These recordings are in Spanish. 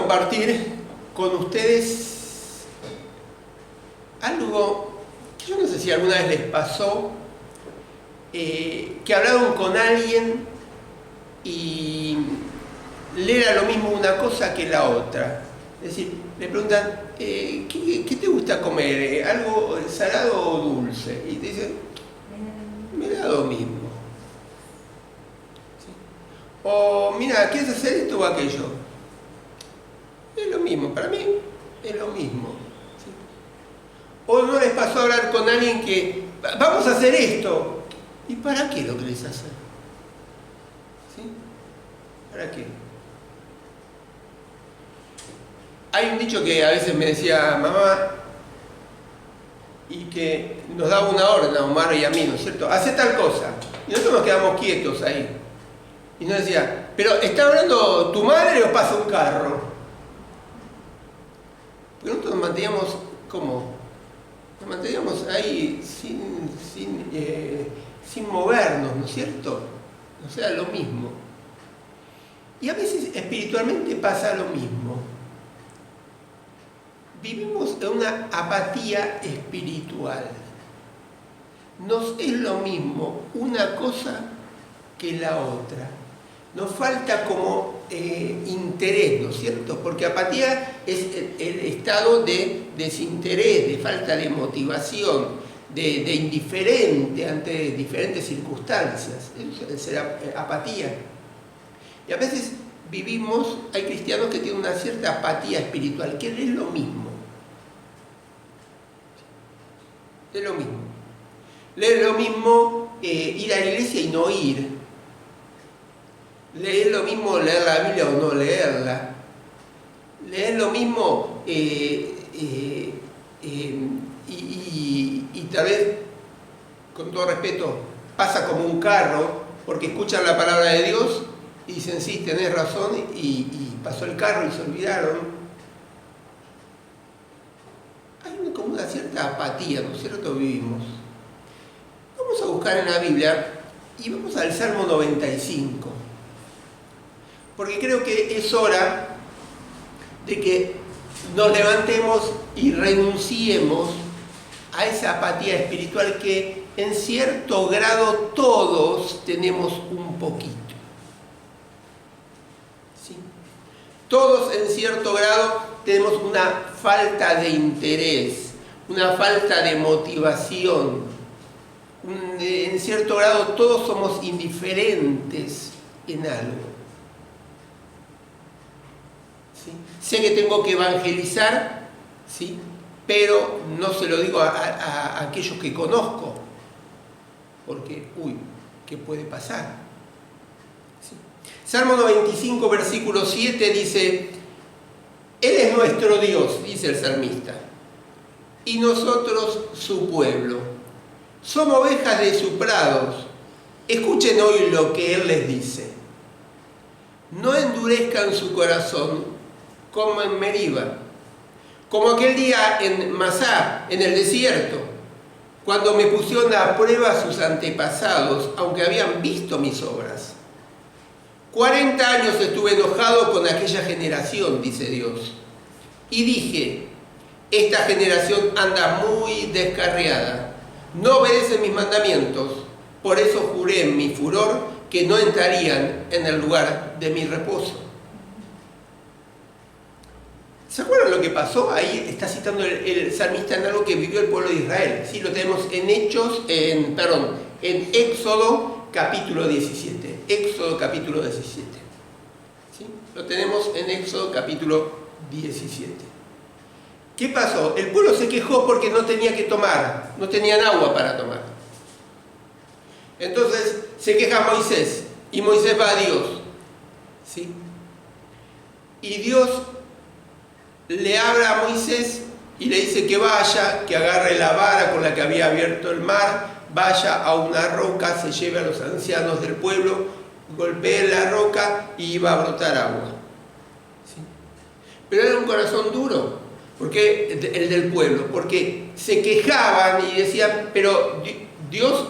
compartir con ustedes algo que yo no sé si alguna vez les pasó, que hablaron con alguien y le era lo mismo una cosa que la otra. Es decir, le preguntan, ¿qué te gusta comer? ¿Algo salado o dulce? Y te dicen, me da lo mismo. ¿Sí? O, mira, ¿quieres hacer esto o aquello? Es lo mismo, para mí es lo mismo. ¿Sí? O no les pasó a hablar con alguien que, vamos a hacer esto. ¿Y para qué lo querés hacer? ¿Sí? ¿Para qué? Hay un dicho que a veces me decía mamá y que nos daba una orden a Omar y a mí, ¿no es cierto? Hacé tal cosa. Y nosotros nos quedamos quietos ahí. Y nos decía, ¿pero está hablando tu madre o pasa un carro? Porque nosotros nos manteníamos, ¿cómo? Nos manteníamos ahí sin movernos, ¿no es cierto? O sea, lo mismo. Y a veces espiritualmente pasa lo mismo. Vivimos en una apatía espiritual. Nos es lo mismo una cosa que la otra. Nos falta como interés, ¿no es cierto? Porque apatía es el estado de desinterés, de falta de motivación, de indiferente ante diferentes circunstancias. Eso es apatía. Y a veces hay cristianos que tienen una cierta apatía espiritual, que es lo mismo. Es lo mismo. Es lo mismo ir a la iglesia y no ir. Es lo mismo leer la Biblia o no leerla. Es lo mismo y tal vez, con todo respeto, pasa como un carro porque escuchan la palabra de Dios y dicen, sí, tenés razón, y pasó el carro y se olvidaron. Hay como una cierta apatía, ¿no es cierto? Vivimos. Vamos a buscar en la Biblia y vamos al Salmo 95. Porque creo que es hora de que nos levantemos y renunciemos a esa apatía espiritual que en cierto grado todos tenemos un poquito. ¿Sí? Todos en cierto grado tenemos una falta de interés, una falta de motivación. En cierto grado todos somos indiferentes en algo. ¿Sí? Sé que tengo que evangelizar, ¿sí? Pero no se lo digo a aquellos que conozco, porque, ¿qué puede pasar? ¿Sí? Salmo 95, versículo 7 dice, Él es nuestro Dios, dice el salmista, y nosotros su pueblo. Somos ovejas de sus prados. Escuchen hoy lo que Él les dice. No endurezcan su corazón como en Meriba, como aquel día en Masá, en el desierto, cuando me pusieron a prueba sus antepasados, aunque habían visto mis obras. 40 años estuve enojado con aquella generación, dice Dios, y dije, esta generación anda muy descarriada, no obedece mis mandamientos, por eso juré en mi furor que no entrarían en el lugar de mi reposo. ¿Se acuerdan lo que pasó? Ahí está citando el salmista en algo que vivió el pueblo de Israel. Sí, lo tenemos en Éxodo capítulo 17. Éxodo capítulo 17. ¿Sí? Lo tenemos en Éxodo capítulo 17. ¿Qué pasó? El pueblo se quejó porque no tenía que tomar, no tenían agua para tomar. Entonces se queja Moisés y Moisés va a Dios. ¿Sí? Y Dios le habla a Moisés y le dice que vaya, que agarre la vara con la que había abierto el mar, vaya a una roca, se lleve a los ancianos del pueblo, golpee la roca y iba a brotar agua. ¿Sí? Pero era un corazón duro, porque el del pueblo, porque se quejaban y decían, pero Dios,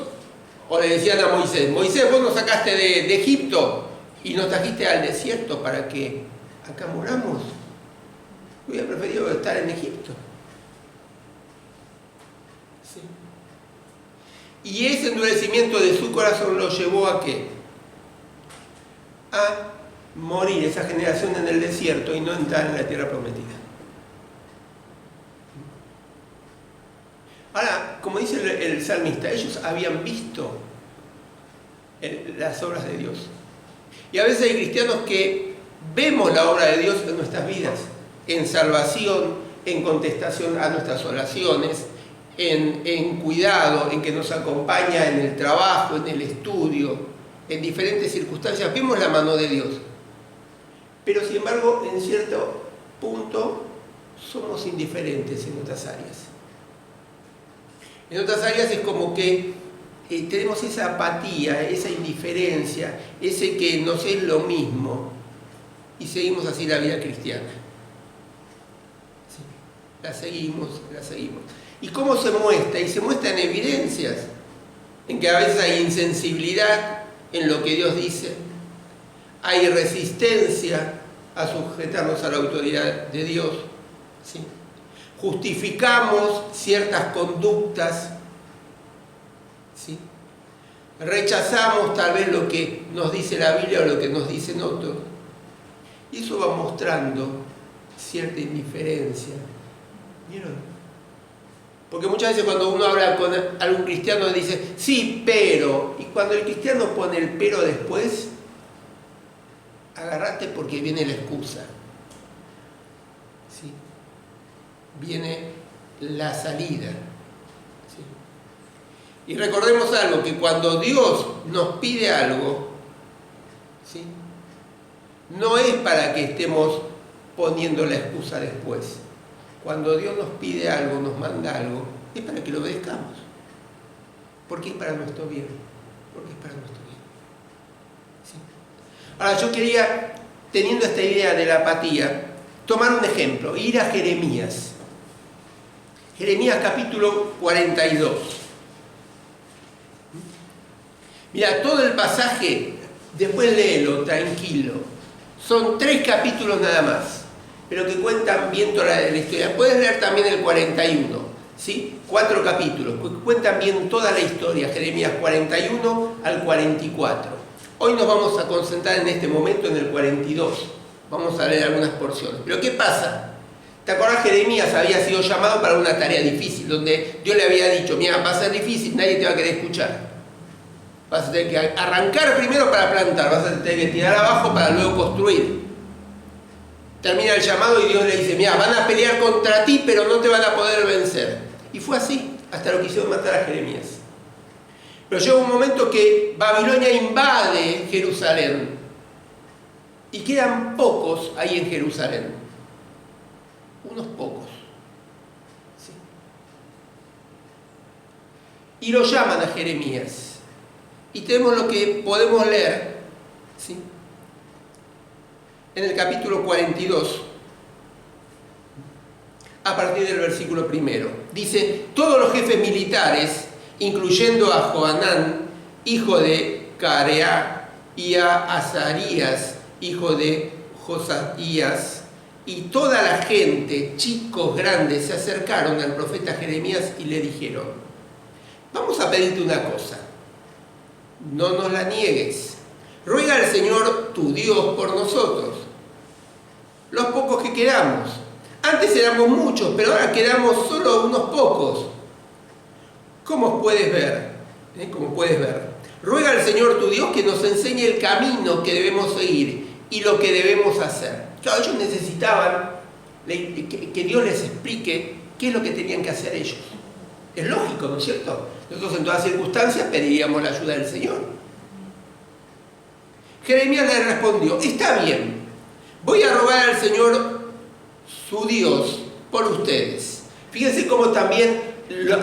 o le decían a Moisés, Moisés, vos nos sacaste de Egipto y nos trajiste al desierto para que acá moramos. Hubiera preferido estar en Egipto. ¿Sí? Y ese endurecimiento de su corazón lo llevó ¿a qué? A morir esa generación en el desierto y no entrar en la tierra prometida. Ahora, como dice el salmista, ellos habían visto las obras de Dios. Y a veces hay cristianos que vemos la obra de Dios en nuestras vidas, en salvación, en contestación a nuestras oraciones, en cuidado, en que nos acompaña en el trabajo, en el estudio, en diferentes circunstancias. Vemos la mano de Dios. Pero sin embargo, en cierto punto, somos indiferentes en otras áreas. En otras áreas es como que tenemos esa apatía, esa indiferencia, ese que nos es lo mismo, y seguimos así la vida cristiana. Sí, la seguimos. ¿Y cómo se muestra? Y se muestra en evidencias, en que a veces hay insensibilidad en lo que Dios dice, hay resistencia a sujetarnos a la autoridad de Dios, ¿sí? Justificamos ciertas conductas, ¿sí? Rechazamos tal vez lo que nos dice la Biblia o lo que nos dicen otros, y eso va mostrando cierta indiferencia. ¿Vieron? Porque muchas veces cuando uno habla con algún cristiano dice, sí, pero, y cuando el cristiano pone el pero después, agárrate porque viene la excusa. ¿Sí? Viene la salida. ¿Sí? Y recordemos algo, que cuando Dios nos pide algo, ¿sí? No es para que estemos poniendo la excusa después. Cuando Dios nos pide algo, nos manda algo, es para que lo obedezcamos. Porque es para nuestro bien. Porque es para nuestro bien. ¿Sí? Ahora, yo quería, teniendo esta idea de la apatía, tomar un ejemplo, ir a Jeremías. Jeremías capítulo 42. Mira, todo el pasaje, después léelo, tranquilo. Son 3 capítulos nada más, pero que cuentan bien toda la historia. Puedes leer también el 41, ¿sí? 4 capítulos, que cuentan bien toda la historia, Jeremías 41 al 44. Hoy nos vamos a concentrar en este momento en el 42. Vamos a leer algunas porciones. Pero ¿qué pasa? ¿Te acordás? Jeremías había sido llamado para una tarea difícil, donde Dios le había dicho, mira, va a ser difícil, nadie te va a querer escuchar. Vas a tener que arrancar primero para plantar, vas a tener que tirar abajo para luego construir. Termina el llamado y Dios le dice, mira, van a pelear contra ti, pero no te van a poder vencer. Y fue así, hasta lo quisieron matar a Jeremías. Pero llega un momento que Babilonia invade Jerusalén y quedan pocos ahí en Jerusalén. Unos pocos. ¿Sí? Y lo llaman a Jeremías. Y tenemos lo que podemos leer, ¿sí? En el capítulo 42, a partir del versículo 1. Dice, todos los jefes militares, incluyendo a Johanán, hijo de Careá, y a Azarías, hijo de Josaías, y toda la gente, chicos, grandes, se acercaron al profeta Jeremías y le dijeron, vamos a pedirte una cosa. No nos la niegues. Ruega al Señor tu Dios por nosotros, los pocos que quedamos. Antes éramos muchos, pero ahora quedamos solo unos pocos. ¿Cómo puedes ver? Como puedes ver. Ruega al Señor tu Dios que nos enseñe el camino que debemos seguir y lo que debemos hacer. Claro, ellos necesitaban que Dios les explique qué es lo que tenían que hacer ellos. Es lógico, ¿no es cierto? Nosotros en todas circunstancias pediríamos la ayuda del Señor. Jeremías le respondió, está bien, voy a rogar al Señor su Dios por ustedes. Fíjense cómo también los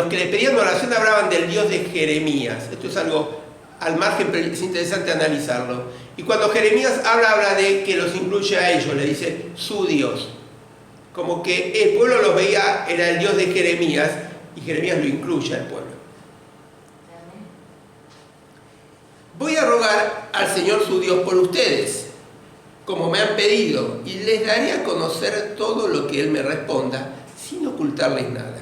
que le pedían oración hablaban del Dios de Jeremías. Esto es algo al margen, pero es interesante analizarlo. Y cuando Jeremías habla de que los incluye a ellos, le dice su Dios. Como que el pueblo los veía, era el Dios de Jeremías, y Jeremías lo incluye al pueblo. Voy a rogar al Señor su Dios por ustedes. como me han pedido, y les daré a conocer todo lo que él me responda, sin ocultarles nada.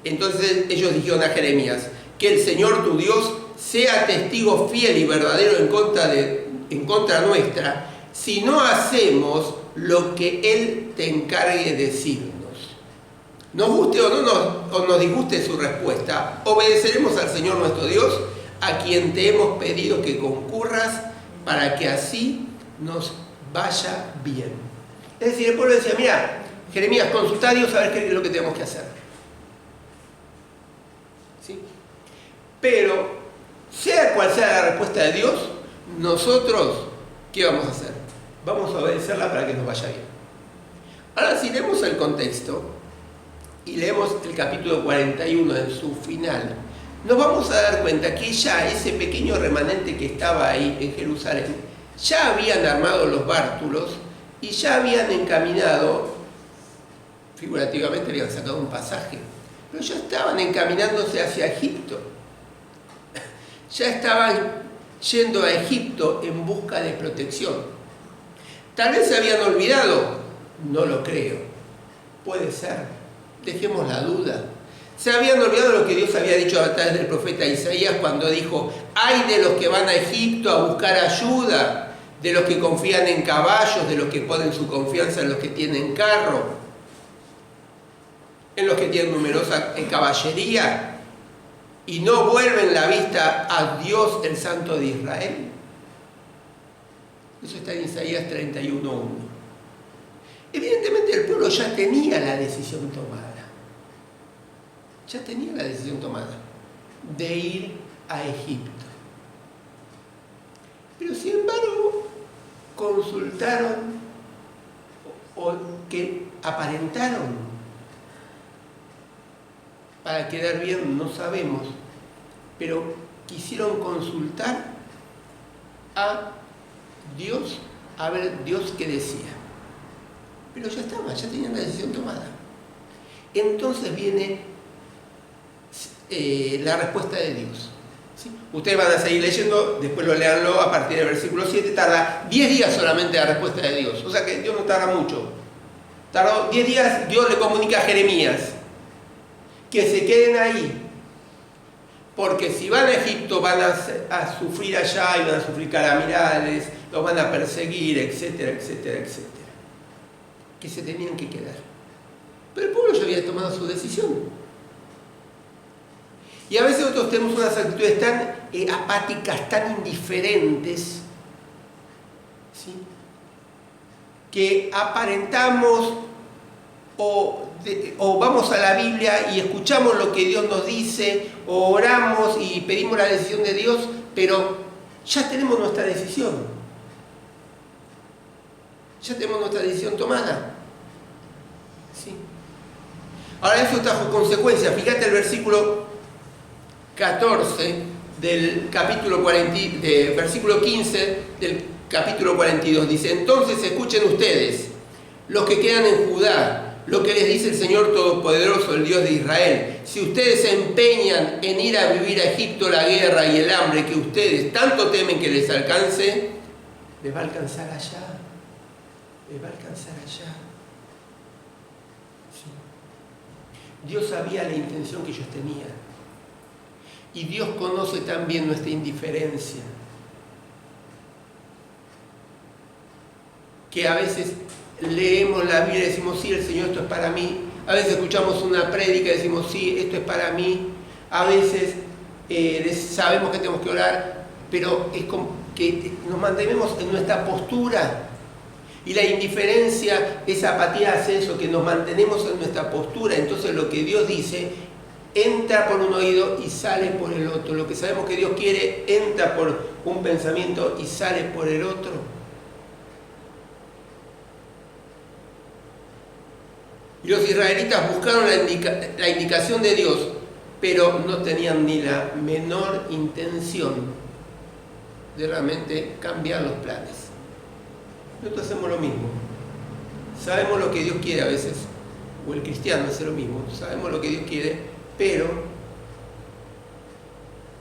Entonces ellos dijeron a Jeremías: que el Señor tu Dios sea testigo fiel y verdadero en contra nuestra, si no hacemos lo que él te encargue decirnos. Nos guste o nos disguste su respuesta, obedeceremos al Señor nuestro Dios, a quien te hemos pedido que concurras, para que así nos vaya bien. Es decir, el pueblo decía: mira, Jeremías, consulta a Dios a ver qué es lo que tenemos que hacer. ¿Sí? Pero, sea cual sea la respuesta de Dios, nosotros, ¿qué vamos a hacer? Vamos a obedecerla para que nos vaya bien. Ahora, si leemos el contexto y leemos el capítulo 41 en su final, nos vamos a dar cuenta que ya ese pequeño remanente que estaba ahí en Jerusalén, ya habían armado los bártulos y ya habían encaminado, figurativamente habían sacado un pasaje, pero ya estaban encaminándose hacia Egipto. Ya estaban yendo a Egipto en busca de protección. Tal vez se habían olvidado, no lo creo, puede ser, dejemos la duda. Se habían olvidado lo que Dios había dicho a través del profeta Isaías cuando dijo: ay de los que van a Egipto a buscar ayuda, de los que confían en caballos, de los que ponen su confianza en los que tienen carro, en los que tienen numerosa caballería, y no vuelven la vista a Dios, el Santo de Israel. Eso está en Isaías 31:1. Evidentemente el pueblo ya tenía la decisión tomada. Ya tenía la decisión tomada de ir a Egipto. Pero sin embargo, consultaron o que aparentaron para quedar bien, no sabemos, pero quisieron consultar a Dios, a ver Dios qué decía. Pero ya estaba, ya tenían la decisión tomada. Entonces viene la respuesta de Dios. ¿Sí? Ustedes van a seguir leyendo, después lo leanlo a partir del versículo 7, tarda 10 días solamente la respuesta de Dios. O sea que Dios no tarda mucho. Tardó 10 días, Dios le comunica a Jeremías que se queden ahí, porque si van a Egipto van a sufrir allá y van a sufrir calamidades, los van a perseguir, etcétera, etcétera, etcétera. Que se tenían que quedar. Pero el pueblo ya había tomado su decisión. Y a veces nosotros tenemos unas actitudes tan apáticas, tan indiferentes, ¿sí?, que aparentamos o vamos a la Biblia y escuchamos lo que Dios nos dice, o oramos y pedimos la decisión de Dios, pero ya tenemos nuestra decisión. Ya tenemos nuestra decisión tomada. ¿Sí? Ahora eso trajo consecuencias. Fíjate el versículo 14 del capítulo 40, versículo 15 del capítulo 42. Dice: entonces escuchen ustedes, los que quedan en Judá, lo que les dice el Señor Todopoderoso, el Dios de Israel. Si ustedes se empeñan en ir a vivir a Egipto la guerra y el hambre que ustedes tanto temen que les alcance, les va a alcanzar allá. Les va a alcanzar allá. Sí. Dios sabía la intención que ellos tenían. Y Dios conoce también nuestra indiferencia. Que a veces leemos la Biblia y decimos: sí, el Señor, esto es para mí. A veces escuchamos una prédica y decimos: sí, esto es para mí. A veces sabemos que tenemos que orar, pero es como que nos mantenemos en nuestra postura. Y la indiferencia, esa apatía hace eso, que nos mantenemos en nuestra postura. Entonces lo que Dios dice entra por un oído y sale por el otro. Lo que sabemos que Dios quiere entra por un pensamiento y sale por el otro. Y los israelitas buscaron la indicación de Dios, pero no tenían ni la menor intención de realmente cambiar los planes. Nosotros hacemos lo mismo. Sabemos lo que Dios quiere a veces, o el cristiano hace lo mismo. Sabemos lo que Dios quiere, pero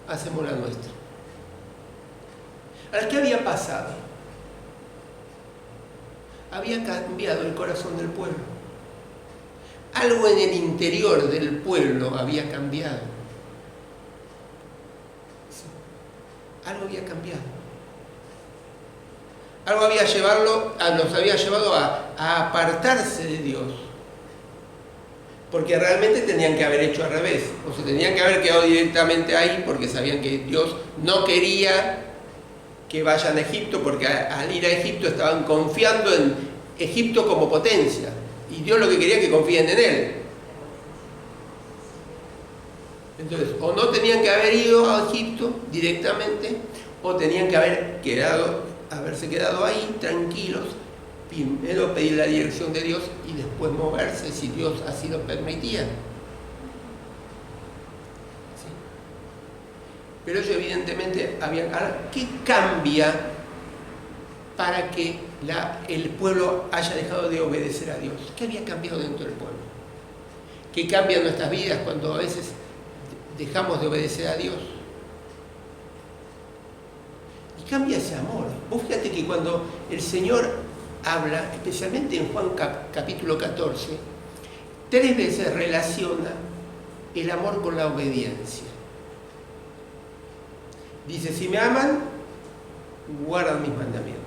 hacemos la nuestra. Ahora, ¿qué había pasado? había cambiado el corazón del pueblo. Algo en el interior del pueblo había cambiado. Sí. Algo había cambiado. Algo nos había llevado a apartarse de Dios. Porque realmente tenían que haber hecho al revés. O se tenían que haber quedado directamente ahí porque sabían que Dios no quería que vayan a Egipto, porque al ir a Egipto estaban confiando en Egipto como potencia. Y Dios lo que quería es que confíen en Él. Entonces, o no tenían que haber ido a Egipto directamente, o tenían que haberse quedado ahí tranquilos, primero pedir la dirección de Dios y después moverse si Dios así lo permitía. ¿Sí? Pero ellos evidentemente habían... Ahora, ¿qué cambia para que el pueblo haya dejado de obedecer a Dios? ¿Qué había cambiado dentro del pueblo? ¿Qué cambia en nuestras vidas cuando a veces dejamos de obedecer a Dios? Y cambia ese amor. Vos fíjate que cuando el Señor habla, especialmente en Juan capítulo 14, 3 veces relaciona el amor con la obediencia. Dice, si me aman, guardan mis mandamientos.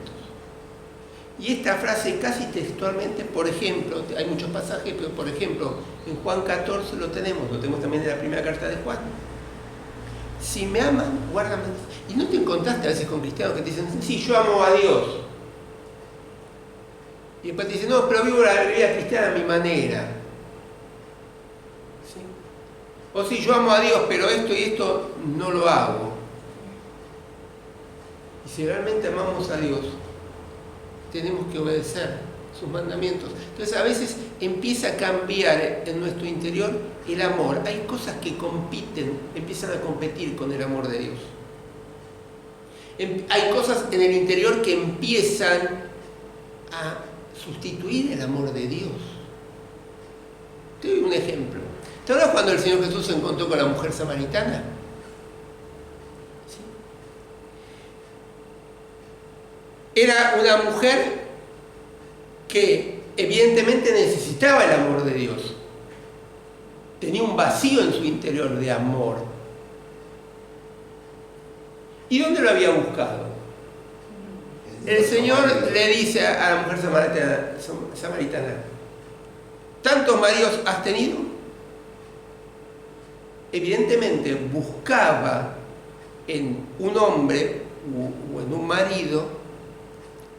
Y esta frase casi textualmente, por ejemplo, hay muchos pasajes, pero por ejemplo, en Juan 14 lo tenemos también en la primera carta de Juan. Si me aman, guardan. Y no te encontraste a veces con cristianos que te dicen, sí, yo amo a Dios. Y después te dicen, no, pero vivo la vida cristiana a mi manera. ¿Sí? O si yo amo a Dios, pero esto y esto no lo hago. Y si realmente amamos a Dios, tenemos que obedecer sus mandamientos. Entonces a veces empieza a cambiar en nuestro interior el amor. Hay cosas que empiezan a competir con el amor de Dios. Hay cosas en el interior que empiezan a sustituir el amor de Dios. Te doy un ejemplo. ¿Te acuerdas cuando el Señor Jesús se encontró con la mujer samaritana? ¿Sí? Era una mujer que evidentemente necesitaba el amor de Dios. Tenía un vacío en su interior de amor. ¿Y dónde lo había buscado? El Señor le dice a la mujer samaritana, ¿tantos maridos has tenido? Evidentemente buscaba en un hombre o en un marido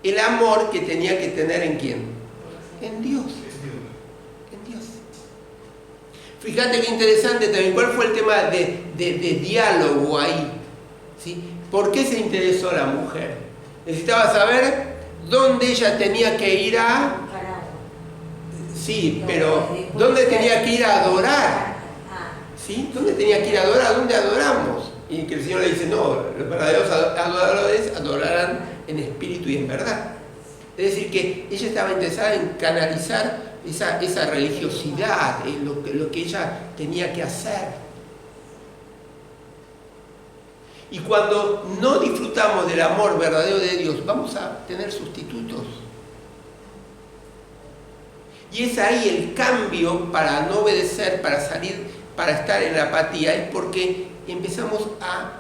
el amor que tenía que tener ¿en quién? En Dios. En Dios. Fíjate qué interesante también, ¿cuál fue el tema de diálogo ahí? ¿Sí? ¿Por qué se interesó la mujer? Necesitaba saber dónde ella tenía que ir a... Sí, pero ¿dónde tenía que ir a adorar? ¿Sí? ¿Dónde tenía que ir a adorar? ¿Dónde adoramos? Y que el Señor le dice, no, los verdaderos adoradores adorarán en espíritu y en verdad. Es decir, que ella estaba interesada en canalizar esa religiosidad, lo que ella tenía que hacer. Y cuando no disfrutamos del amor verdadero de Dios, vamos a tener sustitutos. Y es ahí el cambio para no obedecer, para salir, para estar en la apatía, es porque empezamos a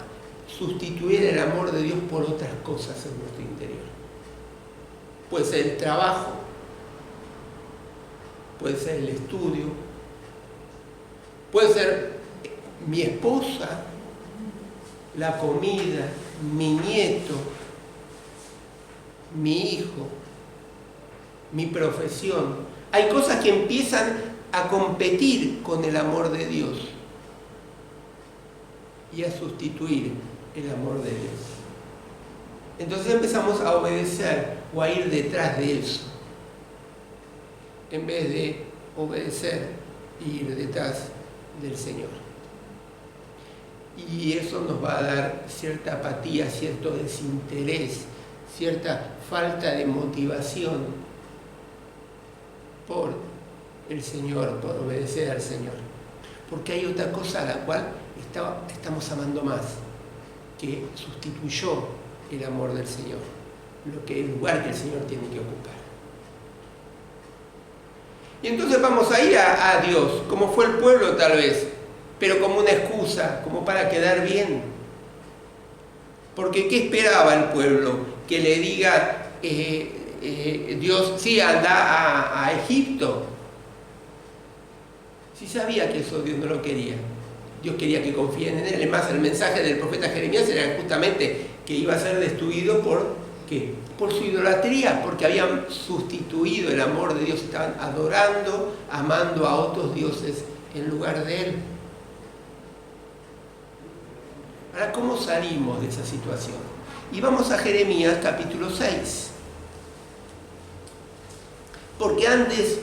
sustituir el amor de Dios por otras cosas en nuestro interior. Puede ser el trabajo, puede ser el estudio, puede ser mi esposa, la comida, mi nieto, mi hijo, mi profesión. Hay cosas que empiezan a competir con el amor de Dios y a sustituir el amor de Dios. Entonces empezamos a obedecer o a ir detrás de eso, en vez de obedecer e ir detrás del Señor. Y eso nos va a dar cierta apatía, cierto desinterés, cierta falta de motivación por el Señor, por obedecer al Señor. Porque hay otra cosa a la cual estamos amando más, que sustituyó el amor del Señor, el lugar que el Señor tiene que ocupar. Y entonces vamos a ir a Dios, como fue el pueblo tal vez, pero como una excusa, como para quedar bien. Porque ¿qué esperaba el pueblo? Que le diga Dios, sí, anda a Egipto. Si sabía que eso Dios no lo quería. Dios quería que confíen en él. Además, el mensaje del profeta Jeremías era justamente que iba a ser destruido por ¿qué? Por su idolatría, porque habían sustituido el amor de Dios, estaban adorando, amando a otros dioses en lugar de él. Ahora, ¿cómo salimos de esa situación? Y vamos a Jeremías capítulo 6. Porque antes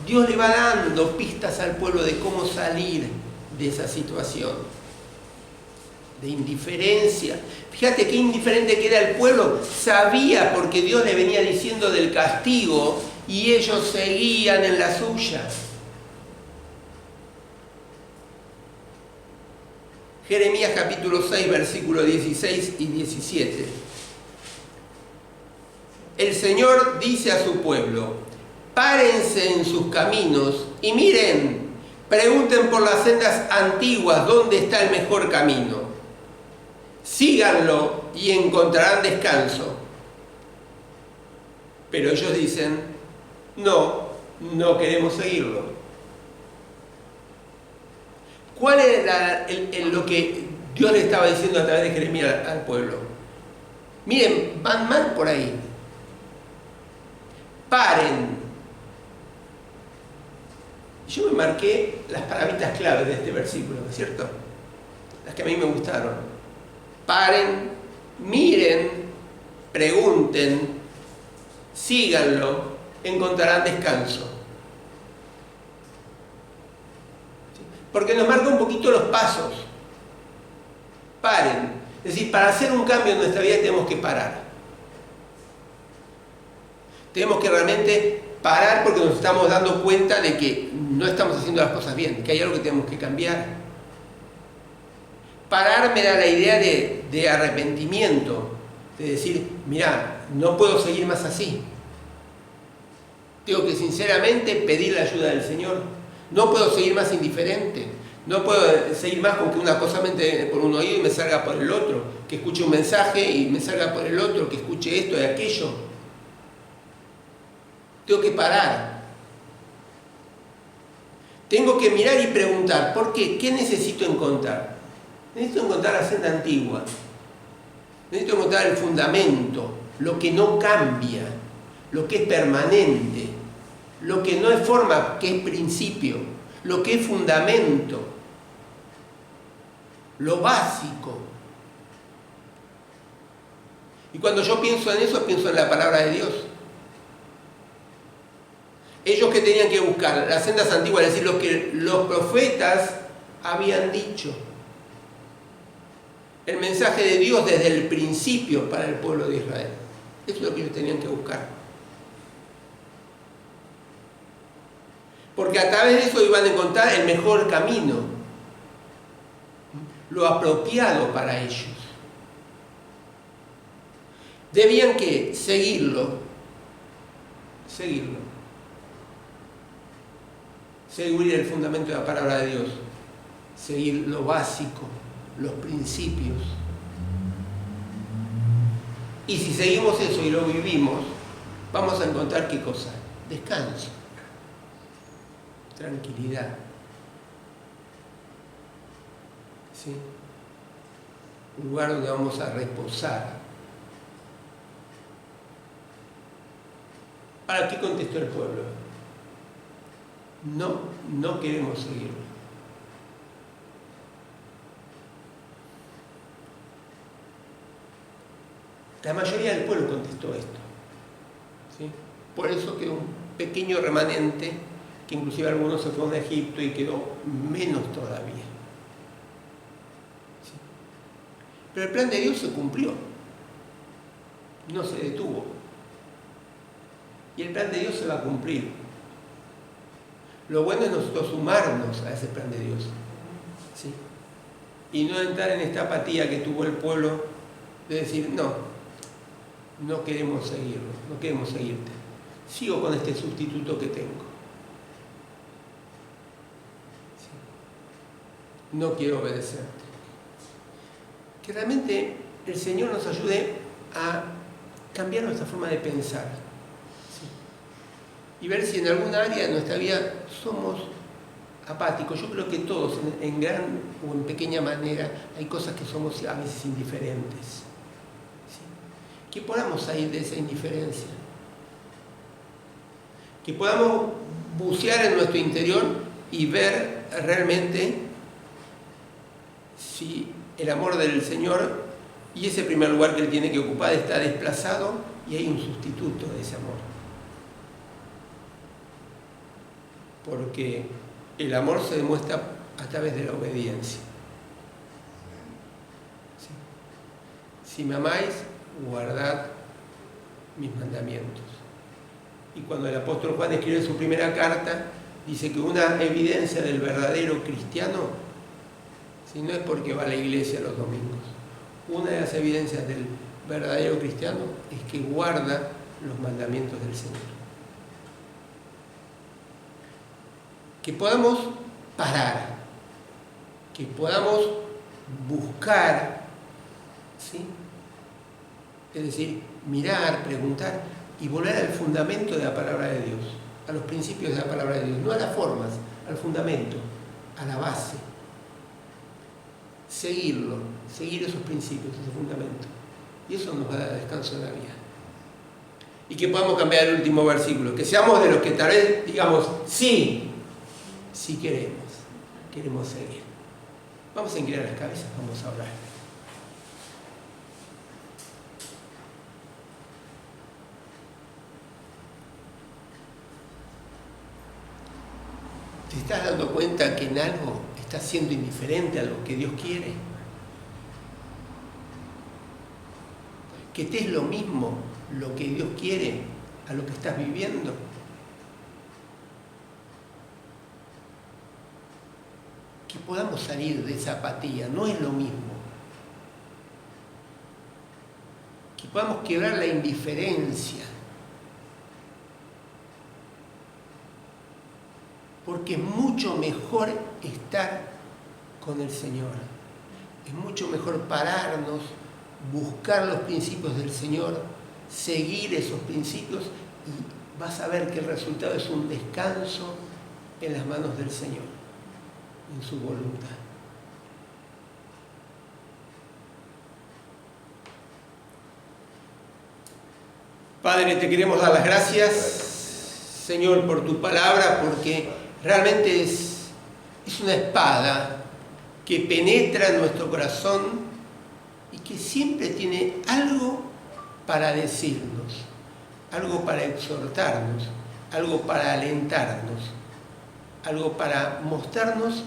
Dios le va dando pistas al pueblo de cómo salir de esa situación de indiferencia. Fíjate qué indiferente que era el pueblo. Sabía porque Dios le venía diciendo del castigo y ellos seguían en la suya. Jeremías capítulo 6, versículos 16 y 17. El Señor dice a su pueblo: párense en sus caminos y miren, pregunten por las sendas antiguas dónde está el mejor camino. Síganlo y encontrarán descanso. Pero ellos dicen: no queremos seguirlo. ¿Cuál era lo que Dios le estaba diciendo a través de Jeremías al pueblo? Miren, van mal por ahí. Paren. Yo me marqué las palabritas claves de este versículo, ¿no es cierto? Las que a mí me gustaron. Paren, miren, pregunten, síganlo, encontrarán descanso. Porque nos marca un poquito los pasos. Paren. Es decir, para hacer un cambio en nuestra vida tenemos que parar. Tenemos que realmente parar porque nos estamos dando cuenta de que no estamos haciendo las cosas bien, que hay algo que tenemos que cambiar. Parar me da la idea de arrepentimiento, de decir: mirá, no puedo seguir más así. Tengo que sinceramente pedir la ayuda del Señor. No puedo seguir más indiferente. No puedo seguir más con que una cosa me entre por un oído y me salga por el otro. Que escuche un mensaje y me salga por el otro. Que escuche esto y aquello. Tengo que parar. Tengo que mirar y preguntar: ¿por qué? ¿Qué necesito encontrar? Necesito encontrar la senda antigua. Necesito encontrar el fundamento. Lo que no cambia. Lo que es permanente. Lo que no es forma, que es principio, lo que es fundamento, lo básico. Y cuando yo pienso en eso, pienso en la palabra de Dios. Ellos que tenían que buscar las sendas antiguas, es decir, lo que los profetas habían dicho. El mensaje de Dios desde el principio para el pueblo de Israel. Eso es lo que ellos tenían que buscar. Porque a través de eso iban a encontrar el mejor camino, lo apropiado para ellos. Debían que seguirlo, seguir el fundamento de la palabra de Dios, seguir lo básico, los principios. Y si seguimos eso y lo vivimos, vamos a encontrar ¿qué cosa? Descanso. Tranquilidad. ¿Sí? Un lugar donde vamos a reposar. ¿Para qué contestó el pueblo? No queremos seguirlo. La mayoría del pueblo contestó esto. ¿Sí? Por eso quedó un pequeño remanente, que inclusive algunos se fueron a Egipto y quedó menos todavía. ¿Sí? Pero el plan de Dios se cumplió, no se detuvo. Y el plan de Dios se va a cumplir. Lo bueno es nosotros sumarnos a ese plan de Dios. ¿Sí? Y no entrar en esta apatía que tuvo el pueblo de decir: no queremos seguirlo, no queremos seguirte. Sigo con este sustituto que tengo. no quiero obedecerte. Que realmente el Señor nos ayude a cambiar nuestra forma de pensar, ¿sí? Y ver si en alguna área de nuestra vida somos apáticos. Yo creo que todos, en gran o en pequeña manera, hay cosas que somos a veces indiferentes, ¿sí? Que podamos salir de esa indiferencia, que podamos bucear en nuestro interior y ver realmente si el amor del Señor y ese primer lugar que Él tiene que ocupar está desplazado y hay un sustituto de ese amor. Porque el amor se demuestra a través de la obediencia. ¿Sí? Si me amáis, guardad mis mandamientos. Y cuando el apóstol Juan escribe su primera carta, dice que una evidencia del verdadero cristiano, si no es porque va a la iglesia los domingos, una de las evidencias del verdadero cristiano es que guarda los mandamientos del Señor. Que podamos parar, que podamos buscar, ¿sí? Es decir, mirar, preguntar y volver al fundamento de la palabra de Dios, a los principios de la palabra de Dios, no a las formas, al fundamento, a la base. Seguirlo, seguir esos principios, ese fundamento. Y eso nos va a dar descanso en la vida. Y que podamos cambiar el último versículo, que seamos de los que tal vez digamos, sí queremos seguir. Vamos a inclinar las cabezas, vamos a orar. ¿Te estás dando cuenta que en algo estás siendo indiferente a lo que Dios quiere? Que te es lo mismo lo que Dios quiere a lo que estás viviendo. Que podamos salir de esa apatía, no es lo mismo. Que podamos quebrar la indiferencia. Porque es mucho mejor estar con el Señor. Es mucho mejor pararnos, buscar los principios del Señor, seguir esos principios y vas a ver que el resultado es un descanso en las manos del Señor, en su voluntad. Padre, te queremos dar las gracias, Señor, por tu palabra, porque realmente es una espada que penetra en nuestro corazón y que siempre tiene algo para decirnos, algo para exhortarnos, algo para alentarnos, algo para mostrarnos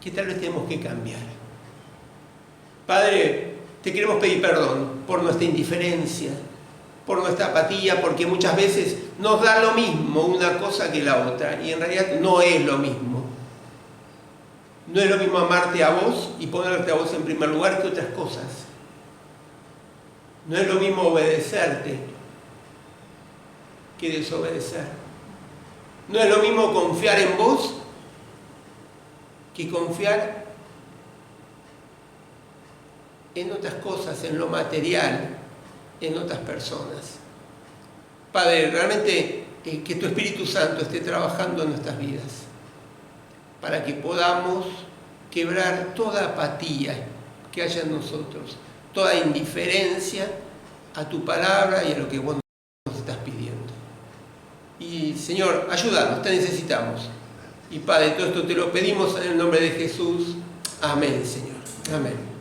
que tal vez tenemos que cambiar. Padre, te queremos pedir perdón por nuestra indiferencia, por nuestra apatía, porque muchas veces nos da lo mismo una cosa que la otra, y en realidad no es lo mismo. No es lo mismo amarte a vos y ponerte a vos en primer lugar que otras cosas. No es lo mismo obedecerte que desobedecer. No es lo mismo confiar en vos que confiar en otras cosas, en lo material, en otras personas. Padre, realmente que tu Espíritu Santo esté trabajando en nuestras vidas para que podamos quebrar toda apatía que haya en nosotros, toda indiferencia a tu palabra y a lo que vos nos estás pidiendo. Y Señor, ayúdanos, te necesitamos. Y Padre, todo esto te lo pedimos en el nombre de Jesús. Amén, Señor. Amén.